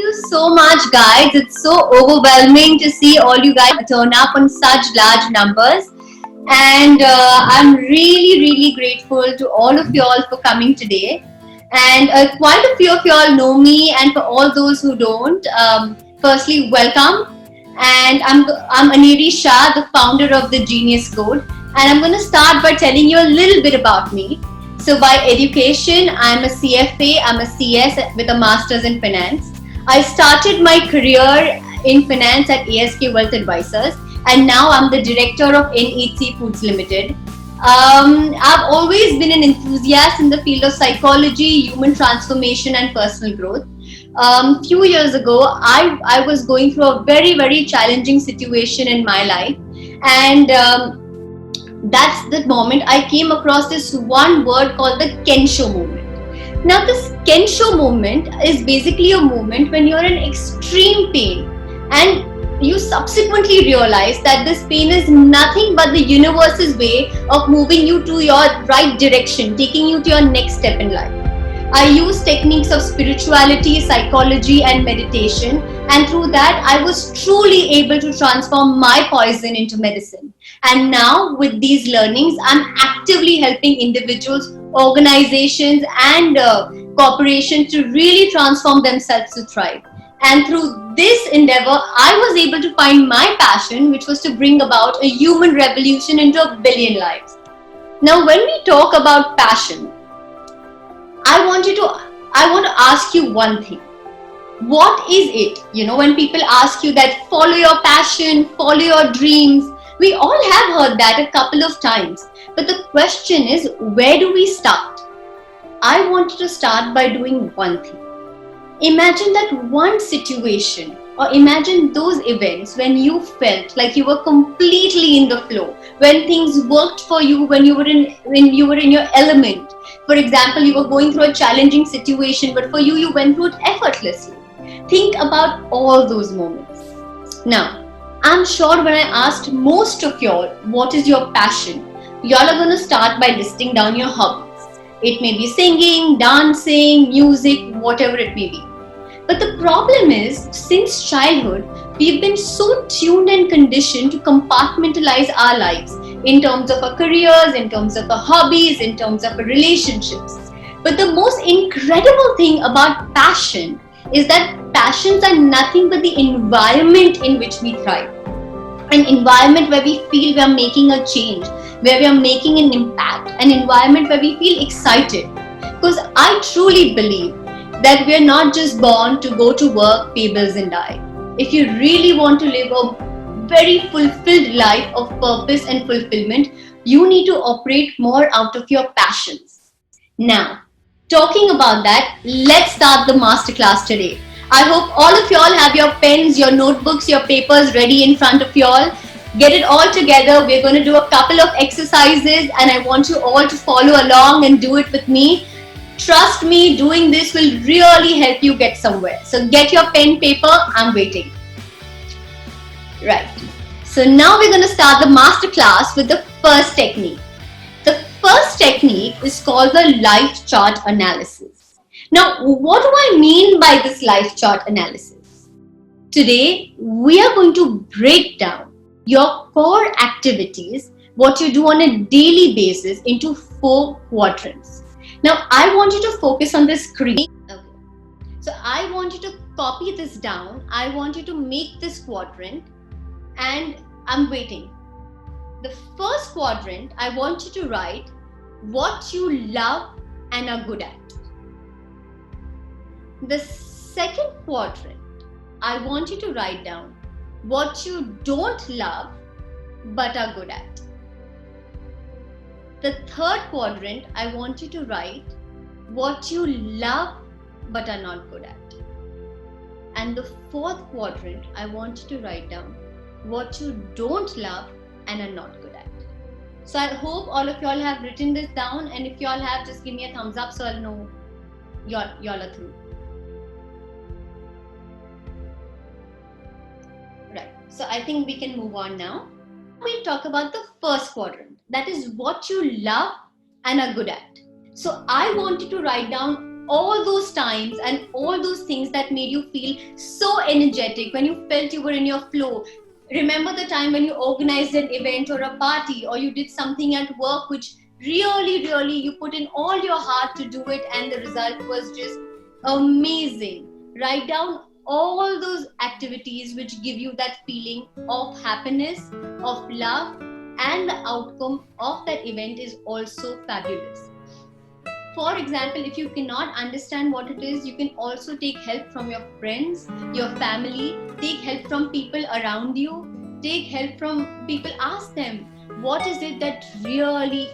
you so much, guys. It's so overwhelming to see all you guys turn up on such large numbers. And I'm really, really grateful to all of you all for coming today. And quite a few of you all know me, and for all those who don't, firstly, welcome. And I'm Aneri Shah, the founder of the Genius Code. And I'm going to start by telling you a little bit about me. So by education, I'm a CFA, I'm a CS with a master's in finance. I started my career in finance at ASK Wealth Advisors, and now I'm the director of NHC Foods Limited. I've always been an enthusiast in the field of psychology, human transformation, and personal growth. Few years ago, I was going through a very, very challenging situation in my life, and that's the moment I came across this one word called the Kensho movement. Now, this Kensho movement is basically a moment when you're in extreme pain and you subsequently realize that this pain is nothing but the universe's way of moving you to your right direction, taking you to your next step in life. I use techniques of spirituality, psychology, and meditation, and through that, I was truly able to transform my poison into medicine. And now, with these learnings, I'm actively helping individuals, organizations, and corporations to really transform themselves to thrive. And through this endeavor, I was able to find my passion, which was to bring about a human revolution into a billion lives. Now, when we talk about passion, I want to ask you one thing. What is it? When people ask you that follow your passion, follow your dreams, we all have heard that a couple of times. But the question is, where do we start? I wanted to start by doing one thing. Imagine that one situation, or imagine those events when you felt like you were completely in the flow, when things worked for you, when you were in your element. For example, you were going through a challenging situation, but for you, you went through it effortlessly. Think about all those moments. Now, I'm sure when I asked most of y'all, what is your passion? Y'all are going to start by listing down your hobbies. It may be singing, dancing, music, whatever it may be. But the problem is, since childhood, we've been so tuned and conditioned to compartmentalize our lives in terms of our careers, in terms of our hobbies, in terms of our relationships. But the most incredible thing about passion is that passions are nothing but the environment in which we thrive. An environment where we feel we are making a change, where we are making an impact, an environment where we feel excited. Because I truly believe that we are not just born to go to work, pay bills and die. If you really want to live a very fulfilled life of purpose and fulfillment, you need to operate more out of your passions. Now, talking about that, let's start the masterclass today. I hope all of y'all have your pens, your notebooks, your papers ready in front of y'all. Get it all together. We're going to do a couple of exercises and I want you all to follow along and do it with me. Trust me, doing this will really help you get somewhere. So get your pen, paper, I'm waiting. Right. So now we're going to start the masterclass with the first technique. The first technique is called the life chart analysis. Now, what do I mean by this life chart analysis? Today, we are going to break down your core activities, what you do on a daily basis, into 4 quadrants. Now, I want you to focus on the screen. Okay. So, I want you to copy this down. I want you to make this quadrant and I'm waiting. The first quadrant, I want you to write what you love and are good at. The second quadrant, I want you to write down what you don't love but are good at. The third quadrant, I want you to write what you love but are not good at. And the fourth quadrant, I want you to write down what you don't love and are not good at. So I hope all of y'all have written this down, and if y'all have, just give me a thumbs up so I'll know y'all are through. Right, so I think we can move on now. We'll talk about the first quadrant, that is what you love and are good at. So I want you to write down all those times and all those things that made you feel so energetic, when you felt you were in your flow. Remember the time when you organized an event or a party, or you did something at work which really you put in all your heart to do it, and the result was just amazing. Write down all those activities which give you that feeling of happiness, of love, and the outcome of that event is also fabulous. For example, if you cannot understand what it is, you can also take help from your friends, your family, take help from people around you, take help from people. Ask them, what is it that really,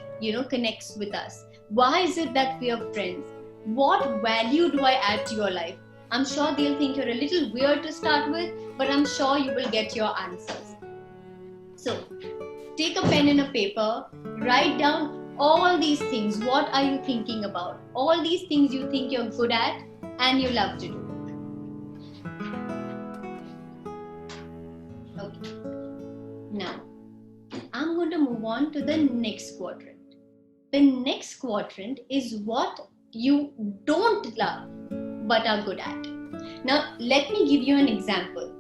connects with us? Why is it that we are friends? What value do I add to your life? I'm sure they'll think you're a little weird to start with, but I'm sure you will get your answers. So, take a pen and a paper, write down all these things. What are you thinking about? All these things you think you're good at and you love to do. Okay. Now, I'm going to move on to the next quadrant. The next quadrant is what you don't love but are good at. Now, let me give you an example.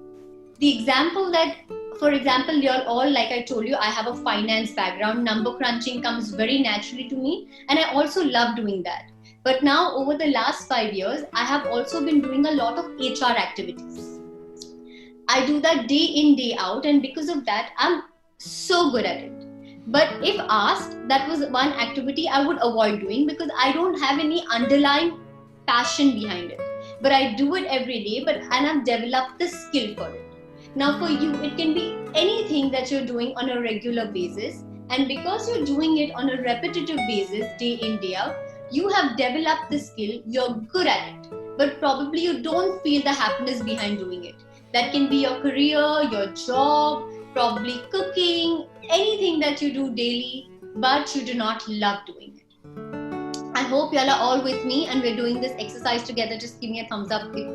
The example that, for example, you're all, like I told you, I have a finance background. Number crunching comes very naturally to me, and I also love doing that. But now, over the last 5 years, I have also been doing a lot of HR activities. I do that day in, day out, and because of that, I'm so good at it. But if asked, that was one activity I would avoid doing because I don't have any underlying passion behind it. But I do it every day, and I've developed the skill for it. Now for you, it can be anything that you're doing on a regular basis, and because you're doing it on a repetitive basis, day in, day out, you have developed the skill, you're good at it, but probably you don't feel the happiness behind doing it. That can be your career, your job, probably cooking, anything that you do daily, but you do not love doing it. I hope y'all are all with me and we're doing this exercise together. Just give me a thumbs up if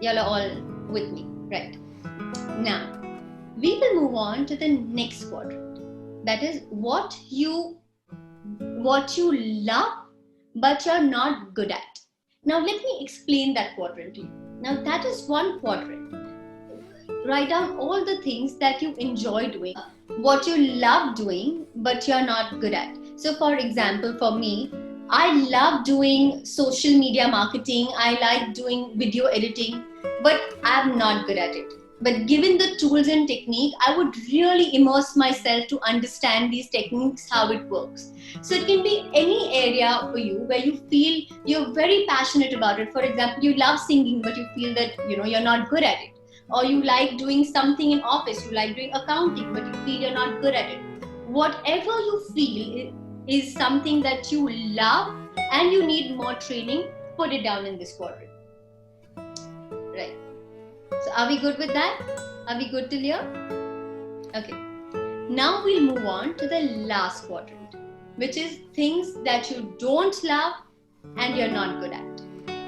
y'all are all with me, right? Now, we will move on to the next quadrant. That is what you love but you're not good at. Now, let me explain that quadrant to you. Now, that is one quadrant. Write down all the things that you enjoy doing, what you love doing but you're not good at. So, for example, for me, I love doing social media marketing. I like doing video editing, but I'm not good at it. But given the tools and technique, I would really immerse myself to understand these techniques, how it works. So it can be any area for you where you feel you're very passionate about it. For example, you love singing, but you feel that you're not good at it. Or you like doing something in office, you like doing accounting, but you feel you're not good at it. Whatever you feel is something that you love and you need more training, put it down in this quadrant. Right. So are we good with that? Are we good till here? Okay. Now we'll move on to the last quadrant, which is things that you don't love and you're not good at.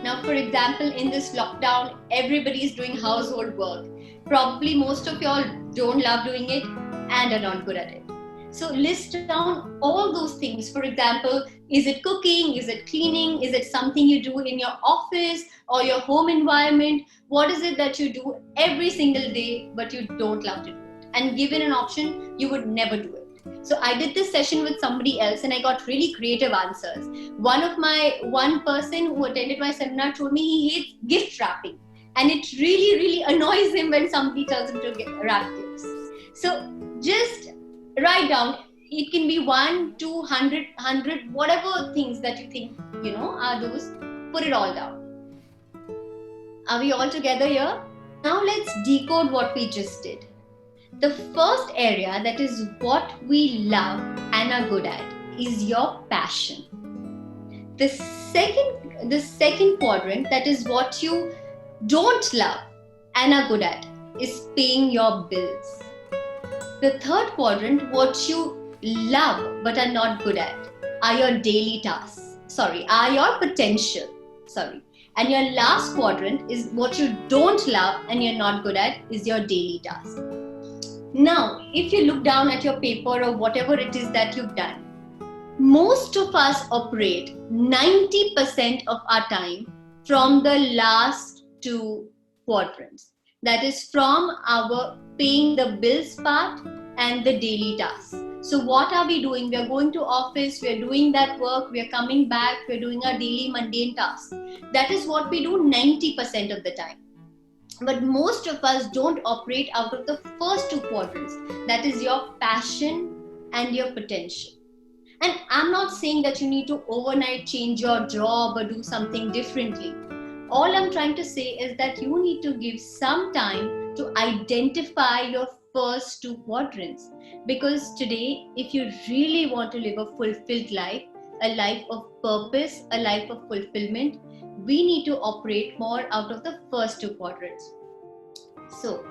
Now, for example, in this lockdown, everybody is doing household work. Probably most of y'all don't love doing it and are not good at it. So list down all those things. For example, is it cooking? Is it cleaning? Is it something you do in your office or your home environment? What is it that you do every single day but you don't love to do it? And given an option, you would never do it. So I did this session with somebody else and I got really creative answers. One person who attended my seminar told me he hates gift wrapping. And it really annoys him when somebody tells him to wrap gifts. So just write down. It can be 1, 2, 100, whatever things that you think, are those. Put it all down. Are we all together here? Now let's decode what we just did. The first area, that is what we love and are good at, is your passion. The second quadrant, that is what you don't love and are good at, is paying your bills. The third quadrant, what you love but are not good at, are your daily tasks. Are your potential. And your last quadrant is what you don't love and you're not good at, is your daily task. Now, if you look down at your paper or whatever it is that you've done, Most of us operate 90% of our time from the last two quadrants. That is from our paying the bills part and the daily tasks. So what are we doing? We are going to office, we are doing that work, we are coming back, we are doing our daily mundane tasks. That is what we do 90% of the time. But most of us don't operate out of the first two quadrants. That is your passion and your potential. And I'm not saying that you need to overnight change your job or do something differently. All I'm trying to say is that you need to give some time to identify your first two quadrants. Because today, if you really want to live a fulfilled life, a life of purpose, a life of fulfillment, we need to operate more out of the first two quadrants. So,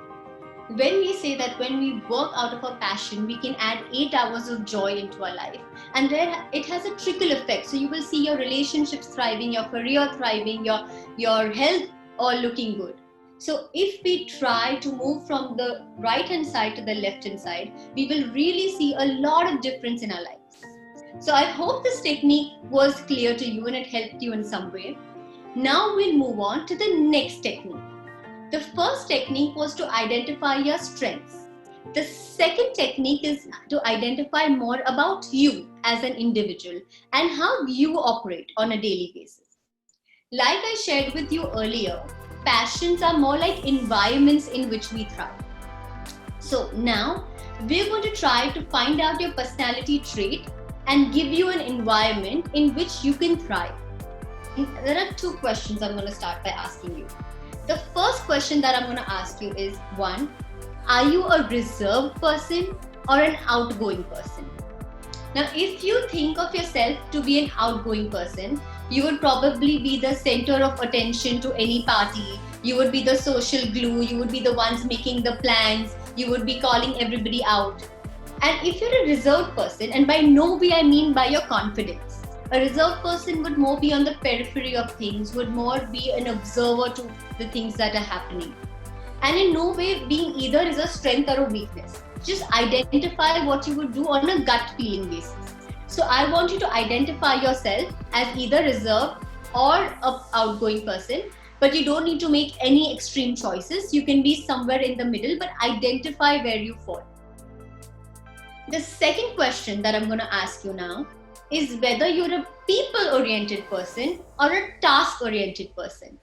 when we say that when we work out of our passion, we can add 8 hours of joy into our life, and there it has a trickle effect. So you will see your relationships thriving, your career thriving, your health all looking good. So if we try to move from the right hand side to the left hand side, we will really see a lot of difference in our lives. So I hope this technique was clear to you and it helped you in some way. Now we'll move on to the next technique. The first technique was to identify your strengths. The second technique is to identify more about you as an individual and how you operate on a daily basis. Like I shared with you earlier, passions are more like environments in which we thrive. So now we're going to try to find out your personality trait and give you an environment in which you can thrive. There are two questions I'm going to start by asking you. The first question that I'm going to ask you is, one, are you a reserved person or an outgoing person? Now, if you think of yourself to be an outgoing person, you would probably be the center of attention to any party. You would be the social glue. You would be the ones making the plans. You would be calling everybody out. And if you're a reserved person, and by no way I mean by your confidence, a reserved person would more be on the periphery of things, would more be an observer to the things that are happening. And in no way being either is a strength or a weakness. Just identify what you would do on a gut feeling basis. So I want you to identify yourself as either reserved or an outgoing person, but you don't need to make any extreme choices. You can be somewhere in the middle, but identify where you fall. The second question that I'm going to ask you now is whether you're a people-oriented person or a task-oriented person.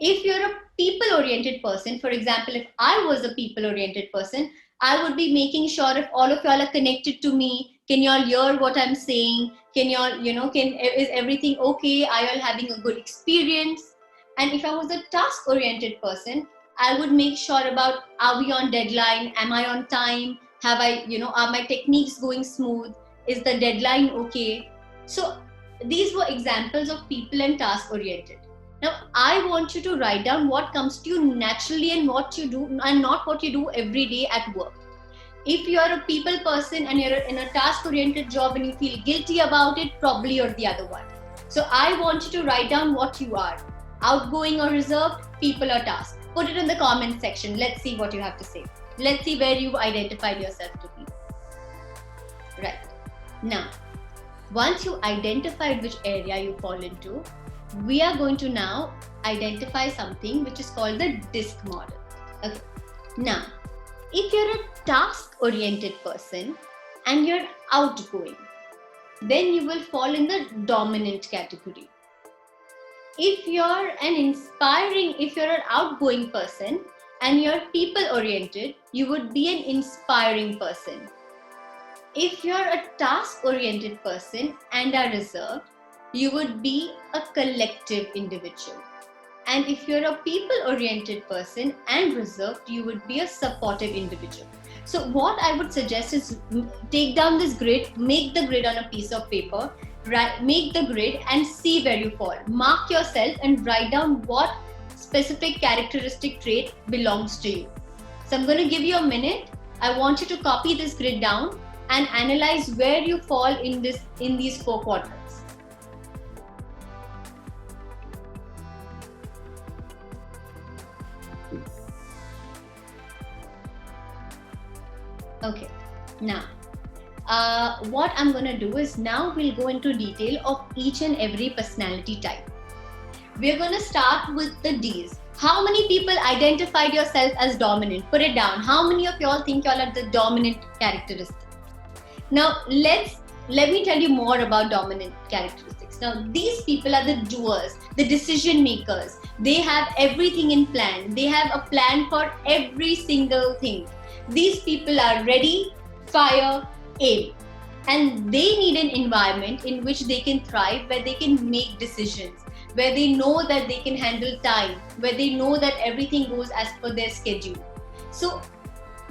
If you're a people-oriented person, for example, if I was a people-oriented person, I would be making sure if all of y'all are connected to me, can y'all hear what I'm saying? Can y'all, is everything okay? Are y'all having a good experience? And if I was a task-oriented person, I would make sure about, are we on deadline? Am I on time? Have I, are my techniques going smooth? Is the deadline okay? So these were examples of people and task oriented. Now I want you to write down what comes to you naturally and what you do and not what you do every day at work. If you are a people person and you're in a task oriented job and you feel guilty about it, probably you're the other one. So I want you to write down what you are. Outgoing or reserved, people or task. Put it in the comment section. Let's see what you have to say. Let's see where you've identified yourself to be. Right. Now, once you identified which area you fall into, we are going to now identify something which is called the DISC model. Okay. Now, if you're a task-oriented person and you're outgoing, then you will fall in the dominant category. If you're an outgoing person and you're people-oriented, you would be an inspiring person. If you're a task-oriented person and are reserved, you would be a collective individual. And if you're a people-oriented person and reserved, you would be a supportive individual. So what I would suggest is take down this grid, make the grid on a piece of paper, make the grid and see where you fall. Mark yourself and write down what specific characteristic trait belongs to you. So I'm going to give you a minute. I want you to copy this grid down and analyze where you fall in these four quadrants. Okay, now what I'm going to do is now we'll go into detail of each and every personality type. We're going to start with the Ds. How many people identified yourself as dominant? Put it down. How many of y'all think y'all are the dominant characteristic? Now, let me tell you more about dominant characteristics. Now, these people are the doers, the decision makers. They have everything in plan. They have a plan for every single thing. These people are ready, fire, aim. And they need an environment in which they can thrive, where they can make decisions, where they know that they can handle time, where they know that everything goes as per their schedule. So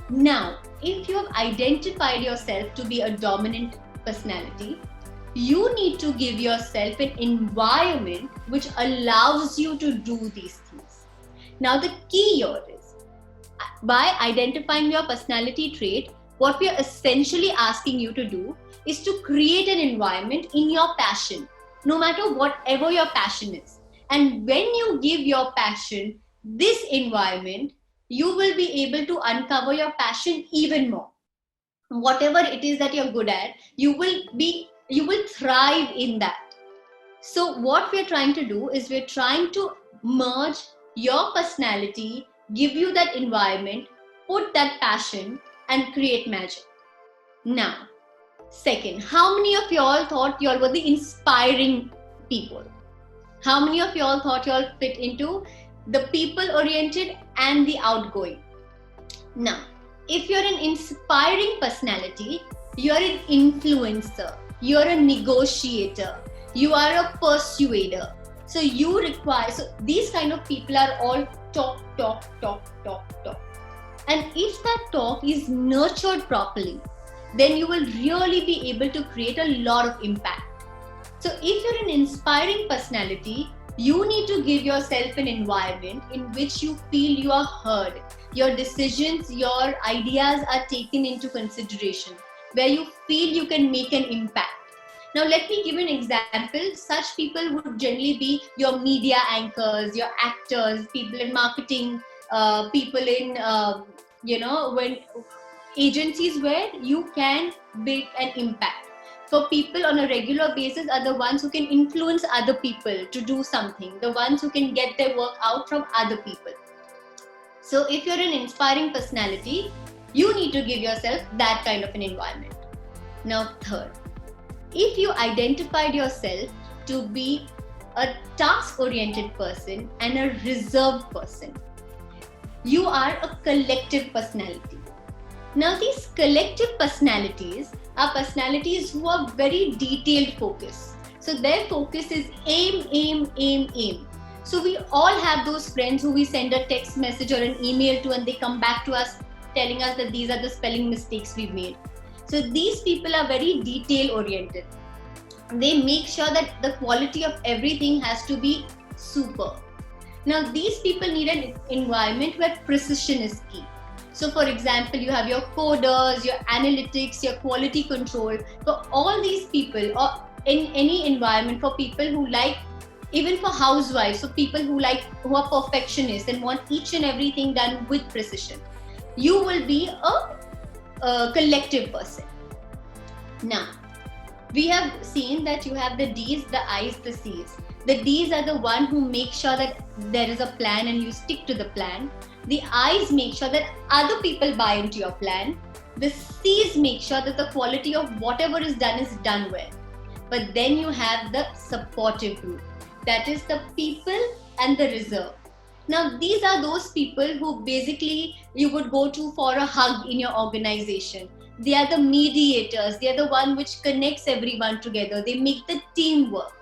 now, if you have identified yourself to be a dominant personality, you need to give yourself an environment which allows you to do these things. Now, the key here is, by identifying your personality trait, what we are essentially asking you to do is to create an environment in your passion, no matter whatever your passion is. And when you give your passion this environment, you will be able to uncover your passion even more. Whatever it is that you're good at, you will thrive in that. So what we're trying to do is we're trying to merge your personality, give you that environment, put that passion, and create magic. Now, second, how many of y'all thought y'all were the inspiring people? How many of y'all thought y'all fit into the people-oriented and the outgoing? Now, if you're an inspiring personality, you're an influencer, you're a negotiator, you are a persuader. So these kind of people are all talk. And if that talk is nurtured properly, then you will really be able to create a lot of impact. So if you're an inspiring personality, you need to give yourself an environment in which you feel you are heard. Your decisions, your ideas are taken into consideration, where you feel you can make an impact. Now, let me give an example. Such people would generally be your media anchors, your actors, people in marketing, people in, when agencies where you can make an impact. For people on a regular basis are the ones who can influence other people to do something, the ones who can get their work out from other people. So if you're an inspiring personality, you need to give yourself that kind of an environment. Now, third, if you identified yourself to be a task-oriented person and a reserved person, you are a collective personality. Now, these collective personalities are personalities who are very detailed focused. So their focus is aim. So we all have those friends who we send a text message or an email to, and they come back to us telling us that these are the spelling mistakes we've made. So these people are very detail oriented. They make sure that the quality of everything has to be super. Now, these people need an environment where precision is key. So for example, you have your coders, your analytics, your quality control. For all these people, or in any environment, for people who like, even for housewives, so people who are perfectionists and want each and everything done with precision, you will be a collective person. Now, we have seen that you have the Ds, the Is, the Cs. The Ds are the one who make sure that there is a plan and you stick to the plan. The Is make sure that other people buy into your plan. The Cs make sure that the quality of whatever is done well. But then you have the supportive group. That is the people and the reserve. Now, these are those people who basically you would go to for a hug in your organization. They are the mediators. They are the one which connects everyone together. They make the team work.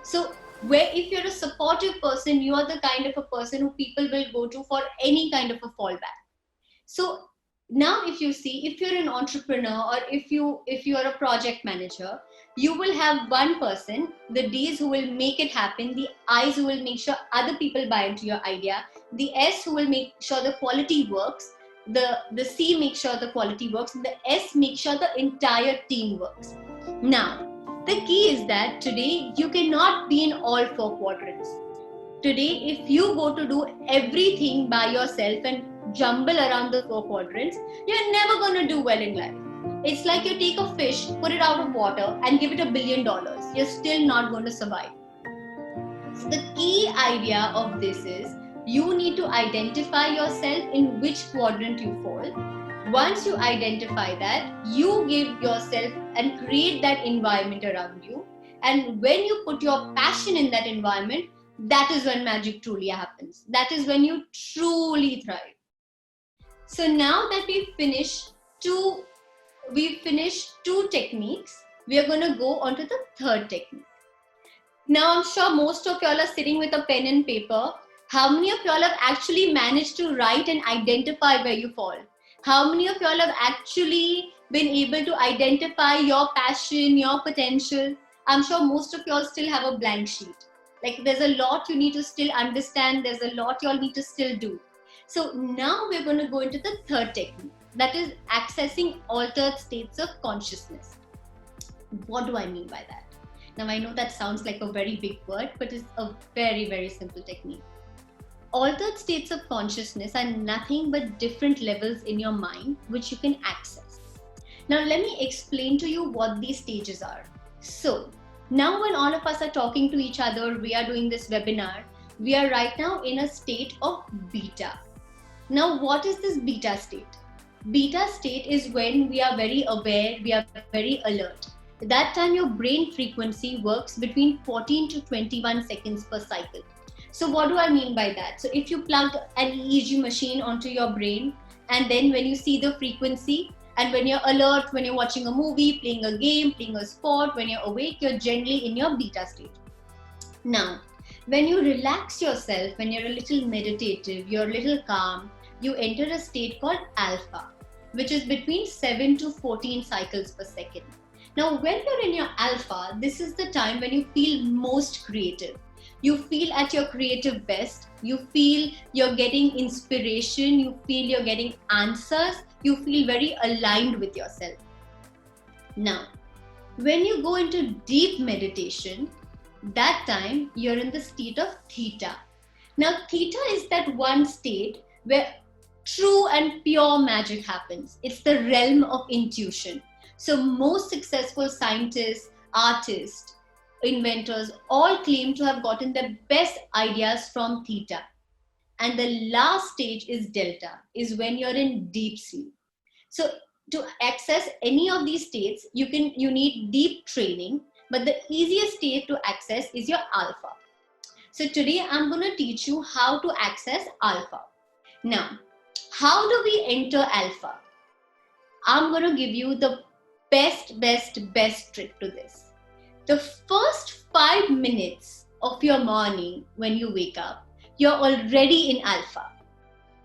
So, where if you're a supportive person, you are the kind of a person who people will go to for any kind of a fallback. So now if you see, if you're an entrepreneur or if you are a project manager, you will have one person, the Ds who will make it happen, the Is who will make sure other people buy into your idea, the S who will make sure the quality works, the C makes sure the quality works, and the S makes sure the entire team works. Now, the key is that today you cannot be in all four quadrants. Today, if you go to do everything by yourself and jumble around the four quadrants, you're never going to do well in life. It's like you take a fish, put it out of water and give it $1 billion. You're still not going to survive. So the key idea of this is you need to identify yourself in which quadrant you fall. Once you identify that, you give yourself and create that environment around you. And when you put your passion in that environment, that is when magic truly happens. That is when you truly thrive. So now that we've finished two techniques, we are going to go on to the third technique. Now, I'm sure most of y'all are sitting with a pen and paper. How many of y'all have actually managed to write and identify where you fall? How many of y'all have actually been able to identify your passion, your potential? I'm sure most of y'all still have a blank sheet. Like there's a lot you need to still understand. There's a lot y'all need to still do. So now we're going to go into the third technique. That is accessing altered states of consciousness. What do I mean by that? Now, I know that sounds like a very big word, but it's a very, very simple technique. Altered states of consciousness are nothing but different levels in your mind which you can access. Now, let me explain to you what these stages are. So, now when all of us are talking to each other, we are doing this webinar, we are right now in a state of beta. Now, what is this beta state? Beta state is when we are very aware, we are very alert. At that time, your brain frequency works between 14 to 21 seconds per cycle. So what do I mean by that? So if you plug an EEG machine onto your brain, and then when you see the frequency, and when you're alert, when you're watching a movie, playing a game, playing a sport, when you're awake, you're generally in your beta state. Now, when you relax yourself, when you're a little meditative, you're a little calm, you enter a state called alpha, which is between 7 to 14 cycles per second. Now, when you're in your alpha, this is the time when you feel most creative. You feel at your creative best. You feel you're getting inspiration. You feel you're getting answers. You feel very aligned with yourself. Now, when you go into deep meditation, that time you're in the state of theta. Now, theta is that one state where true and pure magic happens. It's the realm of intuition. So most successful scientists, artists, inventors all claim to have gotten their best ideas from theta. And the last stage is delta, is when you're in deep sleep. So to access any of these states, you need deep training, but the easiest state to access is your alpha. So today I'm going to teach you how to access alpha. Now, how do we enter alpha? I'm going to give you the best trick to this. The first 5 minutes of your morning when you wake up, you're already in alpha.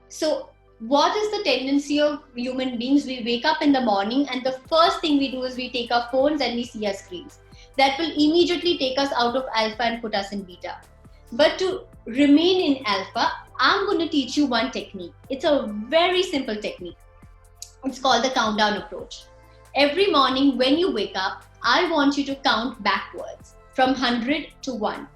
So what is the tendency of human beings? We wake up in the morning and the first thing we do is we take our phones and we see our screens. That will immediately take us out of alpha and put us in beta. But to remain in alpha, I'm going to teach you one technique. It's a very simple technique. It's called the countdown approach. Every morning when you wake up, I want you to count backwards from 100 to 1.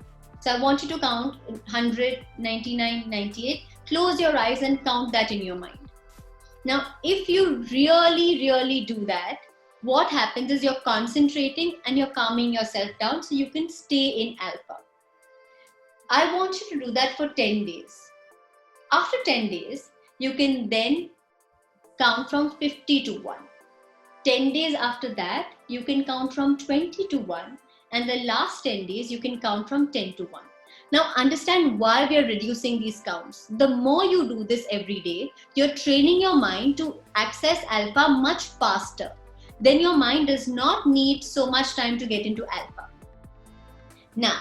So I want you to count 100, 99, 98. Close your eyes and count that in your mind. Now, if you really do that, what happens is you're concentrating and you're calming yourself down so you can stay in alpha. I want you to do that for 10 days. After 10 days, you can then count from 50 to 1. 10 days after that, you can count from 20 to 1. And the last 10 days, you can count from 10 to 1. Now, understand why we are reducing these counts. The more you do this every day, you're training your mind to access alpha much faster. Then your mind does not need so much time to get into alpha. Now,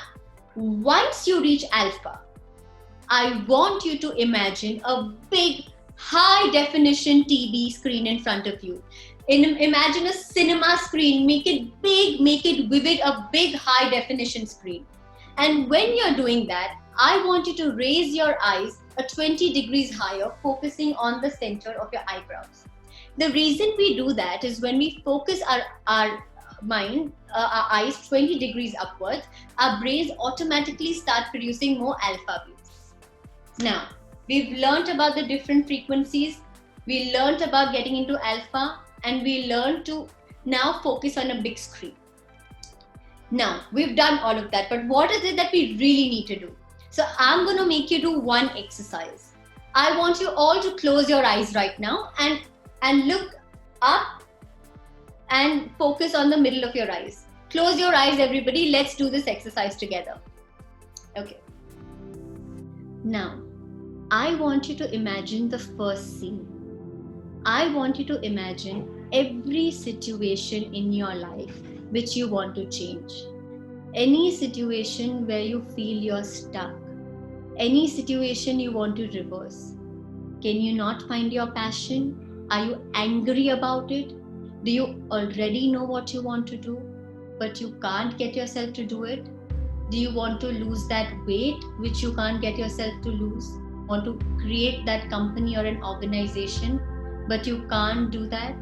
once you reach alpha, I want you to imagine a big high definition TV screen in front of you. Imagine a cinema screen, make it big, make it vivid, a big high definition screen. And when you're doing that, I want you to raise your eyes a 20 degrees higher, focusing on the center of your eyebrows. The reason we do that is when we focus our mind, our eyes 20 degrees upwards, our brains automatically start producing more alpha waves. Now, we've learned about the different frequencies. We learned about getting into alpha. and we learn to now focus on a big screen. Now, we've done all of that, but what is it that we really need to do? So I'm going to make you do one exercise. I want you all to close your eyes right now and look up and focus on the middle of your eyes. Close your eyes, everybody. Let's do this exercise together. Okay. Now, I want you to imagine the first scene. I want you to imagine every situation in your life which you want to change. Any situation where you feel you're stuck. Any situation you want to reverse. Can you not find your passion? Are you angry about it? Do you already know what you want to do, but you can't get yourself to do it? Do you want to lose that weight which you can't get yourself to lose? Want to create that company or an organization, but you can't do that?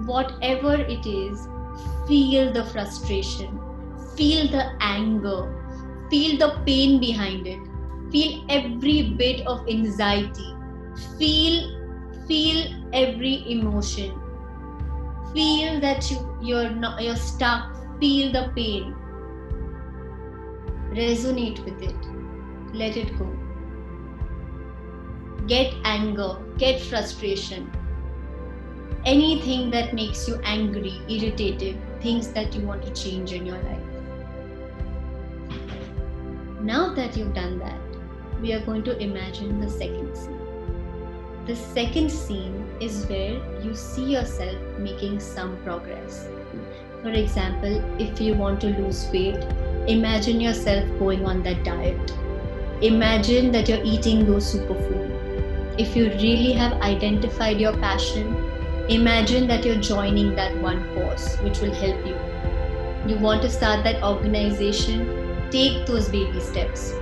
Whatever it is, feel the frustration, feel the anger, feel the pain behind it, feel every bit of anxiety, feel every emotion, feel that you're stuck, feel the pain, resonate with it, let it go. Get anger, get frustration, anything that makes you angry, irritated, things that you want to change in your life. Now that you've done that, we are going to imagine the second scene. The second scene is where you see yourself making some progress. For example, if you want to lose weight, imagine yourself going on that diet. Imagine that you're eating those superfoods. If you really have identified your passion, imagine that you're joining that one course which will help you. You want to start that organization, take those baby steps.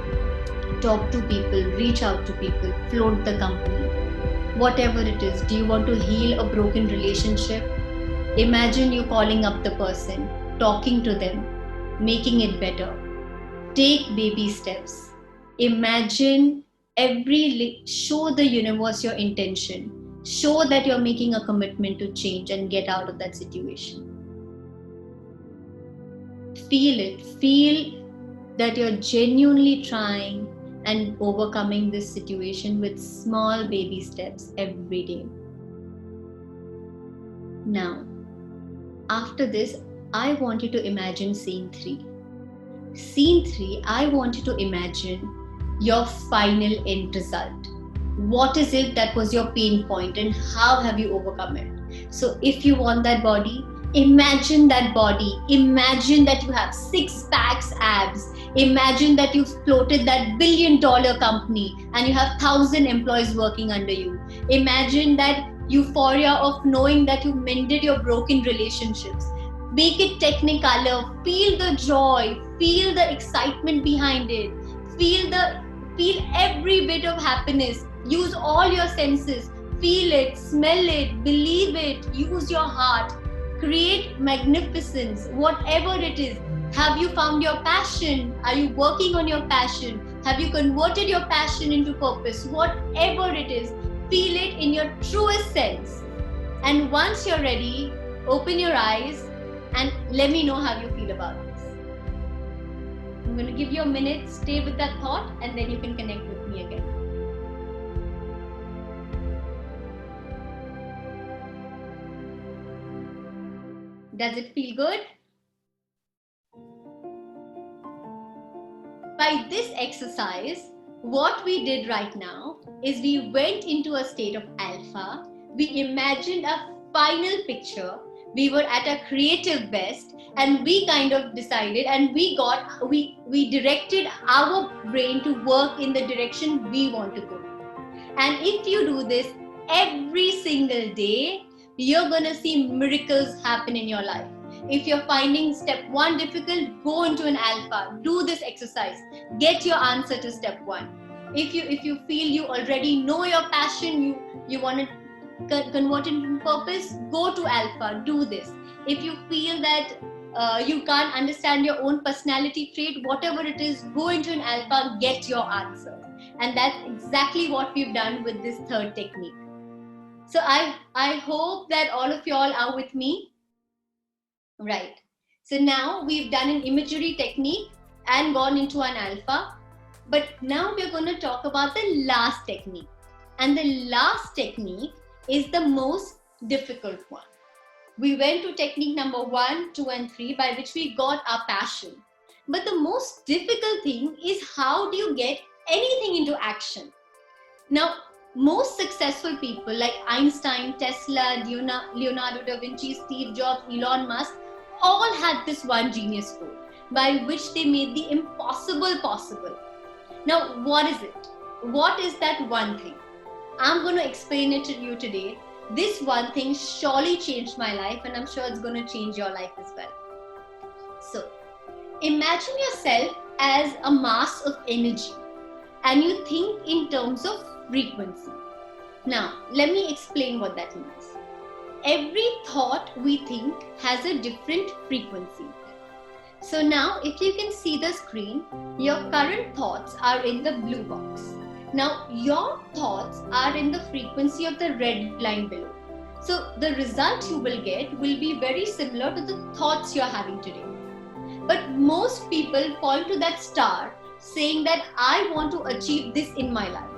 Talk to people, reach out to people, float the company. Whatever it is, do you want to heal a broken relationship? Imagine you calling up the person, talking to them, making it better. Take baby steps. Imagine show the universe your intention. Show that you're making a commitment to change and get out of that situation. Feel it. Feel that you're genuinely trying and overcoming this situation with small baby steps every day. Now, after this, I want you to imagine scene 3. Scene 3, I want you to imagine your final end result. What is it that was your pain point and how have you overcome it? So if you want that body, imagine that body. Imagine that you have 6 packs abs. Imagine that you've floated that $1 billion company and you have 1,000 employees working under you. Imagine that euphoria of knowing that you mended your broken relationships. Make it technicolor. Feel the joy. Feel the excitement behind it. Feel every bit of happiness. Use all your senses. Feel it, smell it, believe it. Use your heart. Create magnificence. Whatever it is. Have you found your passion? Are you working on your passion? Have you converted your passion into purpose? Whatever it is, feel it in your truest sense. And once you're ready, open your eyes and let me know how you feel about this. I'm going to give you a minute, stay with that thought, and then you can connect with me again. Does it feel good? By this exercise, what we did right now is we went into a state of alpha. We imagined a final picture. We were at a creative best and we kind of decided and we directed our brain to work in the direction we want to go. And if you do this every single day, you're going to see miracles happen in your life. If you're finding step 1 difficult, go into an alpha. Do this exercise. Get your answer to step 1. If you feel you already know your passion, you want to convert it into purpose, go to alpha. Do this. If you feel that you can't understand your own personality trait, whatever it is, go into an alpha, get your answer. And that's exactly what we've done with this third technique. So I hope that all of y'all are with me. Right. So now we've done an imagery technique and gone into an alpha. But now we're going to talk about the last technique. And the last technique is the most difficult one. We went to technique number 1, 2, and 3, by which we got our passion. But the most difficult thing is, how do you get anything into action? Now, most successful people like Einstein, Tesla, Leonardo da Vinci, Steve Jobs, Elon Musk, all had this one genius code by which they made the impossible possible. Now, what is it? What is that one thing? I'm going to explain it to you today. This one thing surely changed my life, and I'm sure it's going to change your life as well. So, imagine yourself as a mass of energy, and you think in terms of frequency. Now, let me explain what that means. Every thought we think has a different frequency. So now, if you can see the screen, your current thoughts are in the blue box. Now, your thoughts are in the frequency of the red line below. So the result you will get will be very similar to the thoughts you're having today. But most people point to that star saying that I want to achieve this in my life.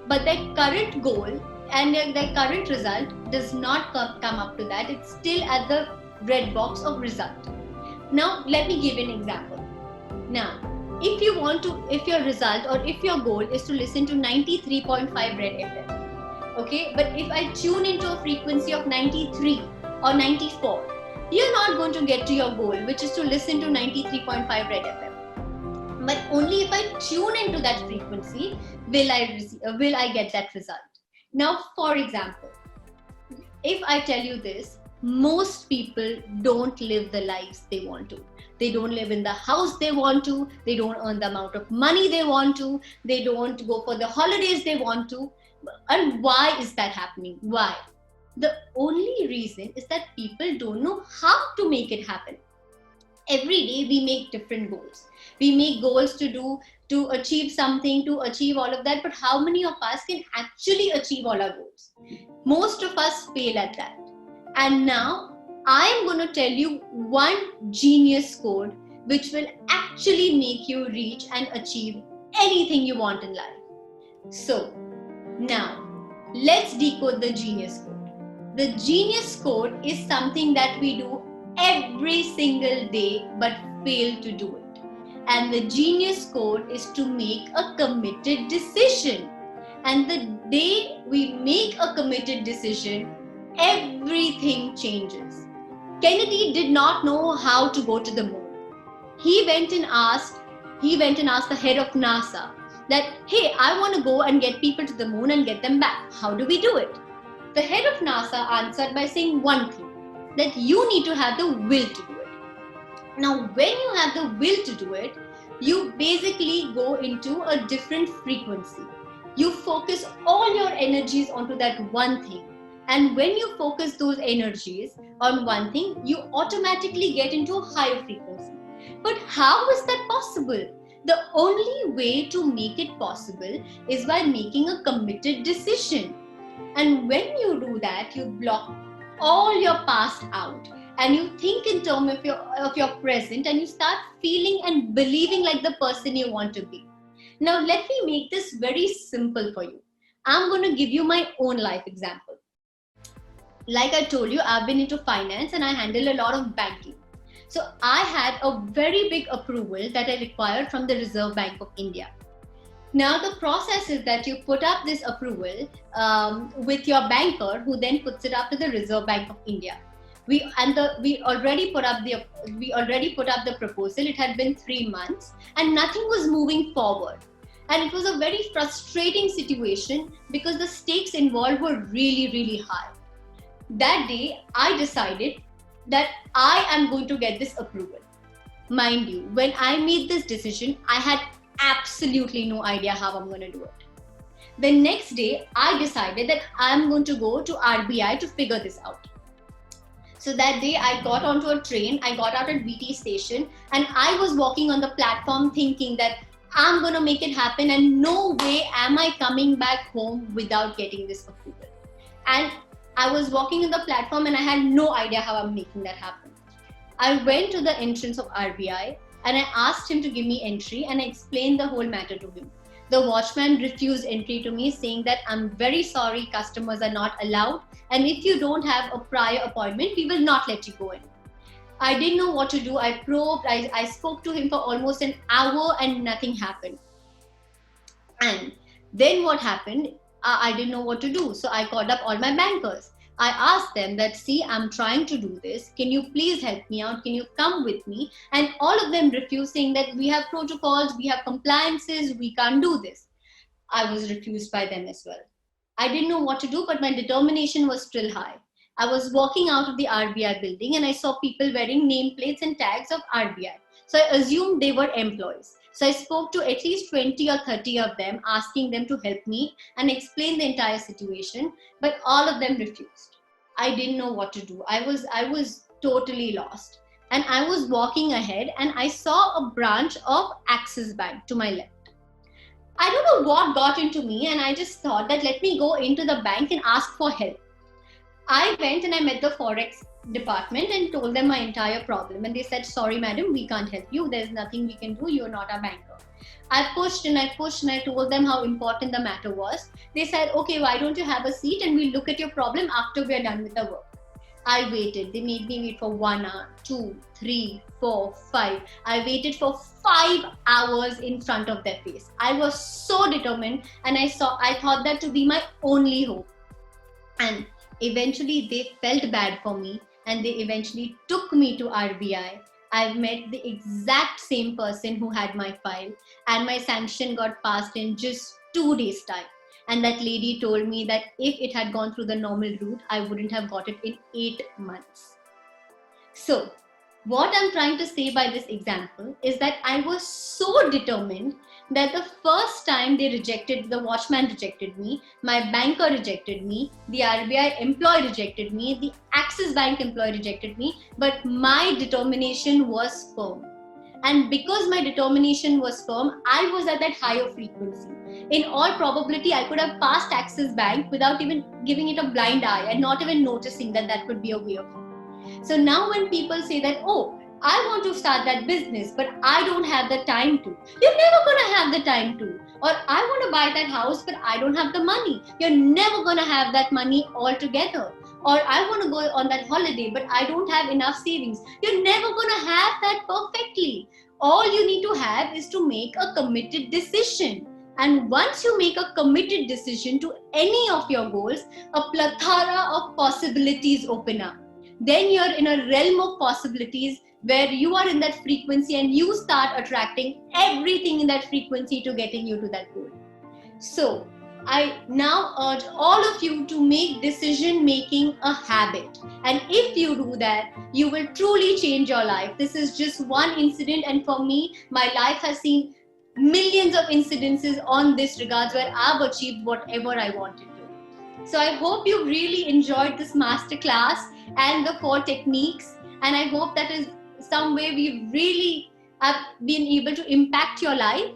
But their current goal and their current result does not come up to that. It's still at the red box of result. Now, let me give an example. Now, if your result or if your goal is to listen to 93.5 Red FM, okay, but if I tune into a frequency of 93 or 94, you're not going to get to your goal, which is to listen to 93.5 Red FM. But only if I tune into that frequency will I get that result. Now, for example, if I tell you this, most people don't live the lives they want to. They don't live in the house they want to. They don't earn the amount of money they want to. They don't go for the holidays they want to. And why is that happening? Why? The only reason is that people don't know how to make it happen. Every day we make different goals. We make goals to achieve something, to achieve all of that. But how many of us can actually achieve all our goals? Most of us fail at that. And now I am going to tell you one genius code which will actually make you reach and achieve anything you want in life. So now let's decode the genius code. The genius code is something that we do every single day but fail to do it. And the genius code is to make a committed decision. And the day we make a committed decision, everything changes. Kennedy did not know how to go to the moon. He went and asked the head of NASA that, hey, I want to go and get people to the moon and get them back. How do we do it? The head of NASA answered by saying one thing, that you need to have the will to do it. Now, when you have the will to do it, you basically go into a different frequency. You focus all your energies onto that one thing. And when you focus those energies on one thing, you automatically get into a higher frequency. But how is that possible? The only way to make it possible is by making a committed decision. And when you do that, you block all your past out and you think in terms of your present, and you start feeling and believing like the person you want to be. Now, let me make this very simple for you. I'm going to give you my own life example. Like I told you, I've been into finance and I handle a lot of banking. So I had a very big approval that I required from the Reserve Bank of India. Now the process is that you put up this approval with your banker, who then puts it up to the Reserve Bank of India. We already put up the proposal. It had been 3 months and nothing was moving forward. And it was a very frustrating situation because the stakes involved were really, really high. That day, I decided that I am going to get this approval. Mind you, when I made this decision, I had absolutely no idea how I'm going to do it. The next day, I decided that I'm going to go to RBI to figure this out. So that day, I got onto a train, I got out at BT station, and I was walking on the platform thinking that I'm going to make it happen and no way am I coming back home without getting this approval. And I was walking on the platform and I had no idea how I'm making that happen. I went to the entrance of RBI and I asked him to give me entry, and I explained the whole matter to him. The watchman refused entry to me, saying that I'm very sorry, customers are not allowed, and if you don't have a prior appointment, we will not let you go in. I didn't know what to do. I probed, I spoke to him for almost an hour and nothing happened. And then what happened? I didn't know what to do. So I called up all my bankers. I asked them that, see, I'm trying to do this. Can you please help me out? Can you come with me? And all of them refused, saying that we have protocols, we have compliances, we can't do this. I was refused by them as well. I didn't know what to do, but my determination was still high. I was walking out of the RBI building and I saw people wearing nameplates and tags of RBI. So I assumed they were employees. So I spoke to at least 20 or 30 of them, asking them to help me and explain the entire situation, but all of them refused. I didn't know what to do. I was totally lost. And I was walking ahead and I saw a branch of Axis Bank to my left. I don't know what got into me, and I just thought that let me go into the bank and ask for help. I went and I met the Forex department and told them my entire problem. And they said, sorry, madam, we can't help you. There's nothing we can do. You're not a banker. I pushed and I pushed and I told them how important the matter was. They said, okay, why don't you have a seat and we'll look at your problem after we're done with the work. I waited. They made me wait for 1 hour, 2, 3, 4, 5. I waited for 5 hours in front of their face. I was so determined, and I thought that to be my only hope. And eventually they felt bad for me and they eventually took me to RBI. I've met the exact same person who had my file, and my sanction got passed in just 2 days' time. And that lady told me that if it had gone through the normal route, I wouldn't have got it in 8 months. So, what I'm trying to say by this example is that I was so determined that the first time the watchman rejected me, my banker rejected me, the RBI employee rejected me, the Axis Bank employee rejected me, but my determination was firm. And because my determination was firm, I was at that higher frequency. In all probability, I could have passed Axis Bank without even giving it a blind eye and not even noticing that that could be a way of it. So now when people say that, oh, I want to start that business, but I don't have the time to. You're never going to have the time to. Or I want to buy that house, but I don't have the money. You're never going to have that money altogether. Or I want to go on that holiday, but I don't have enough savings. You're never going to have that perfectly. All you need to have is to make a committed decision. And once you make a committed decision to any of your goals, a plethora of possibilities open up. Then you're in a realm of possibilities where you are in that frequency and you start attracting everything in that frequency to getting you to that goal. So I now urge all of you to make decision making a habit. And if you do that, you will truly change your life. This is just one incident, and for me, my life has seen millions of incidences on this regards where I've achieved whatever I wanted to. So I hope you really enjoyed this masterclass and the 4 techniques, and I hope that is some way we've really have been able to impact your life.